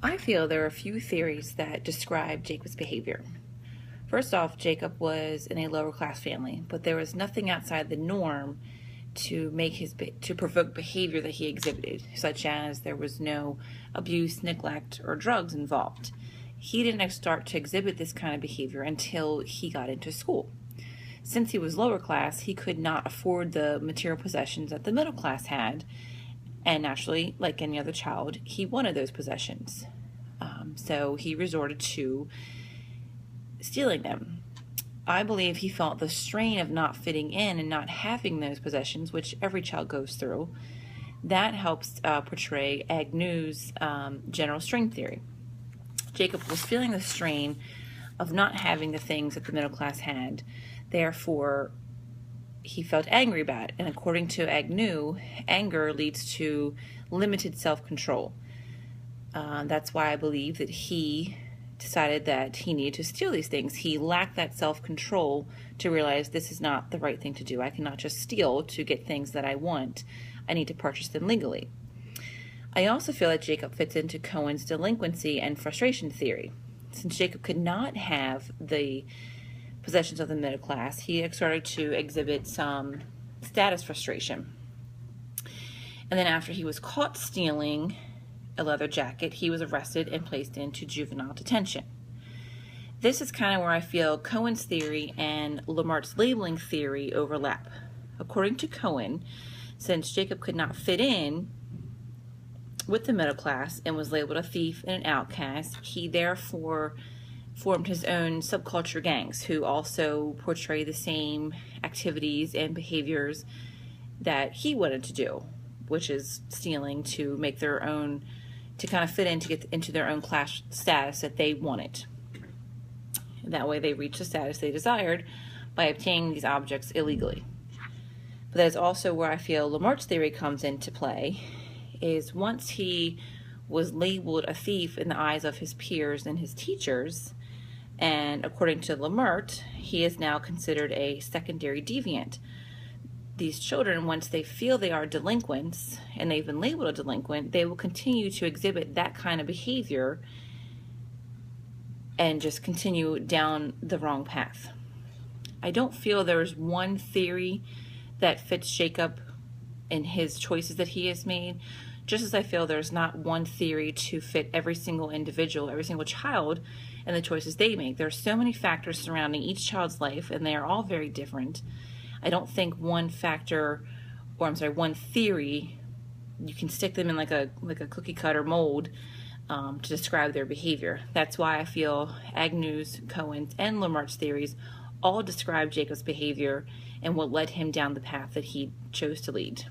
I feel there are a few theories that describe Jacob's behavior. First off, Jacob was in a lower class family, but there was nothing outside the norm to provoke behavior that he exhibited, such as there was no abuse, neglect, or drugs involved. He didn't start to exhibit this kind of behavior until he got into school. Since he was lower class, he could not afford the material possessions that the middle class had, and naturally, like any other child, he wanted those possessions. So he resorted to stealing them. I believe he felt the strain of not fitting in and not having those possessions, which every child goes through. That helps portray Agnew's general string theory. Jacob was feeling the strain of not having the things that the middle class had. Therefore, he felt angry about it. And according to Agnew, anger leads to limited self-control. That's why I believe that he decided that he needed to steal these things. He lacked that self-control to realize this is not the right thing to do. I cannot just steal to get things that I want. I need to purchase them legally. I also feel that Jacob fits into Cohen's delinquency and frustration theory. Since Jacob could not have the possessions of the middle class, he started to exhibit some status frustration. And then after he was caught stealing a leather jacket, he was arrested and placed into juvenile detention. This is kind of where I feel Cohen's theory and Lamarck's labeling theory overlap. According to Cohen, since Jacob could not fit in with the middle class and was labeled a thief and an outcast, he therefore formed his own subculture gangs who also portray the same activities and behaviors that he wanted to do, which is stealing to make their own, to kind of fit in, to get into their own class status that they wanted. That way they reached the status they desired by obtaining these objects illegally. But that is also where I feel Lamarck's theory comes into play, is once he was labeled a thief in the eyes of his peers and his teachers, and according to Lamarck, he is now considered a secondary deviant. These children, once they feel they are delinquents and they've been labeled a delinquent, they will continue to exhibit that kind of behavior and just continue down the wrong path. I don't feel there's one theory that fits Jacob in his choices that he has made, just as I feel there's not one theory to fit every single individual, every single child, and the choices they make. There are so many factors surrounding each child's life, and they are all very different. I don't think one theory, you can stick them in like a cookie cutter mold to describe their behavior. That's why I feel Agnew's, Cohen's, and Lamarck's theories all describe Jacob's behavior and what led him down the path that he chose to lead.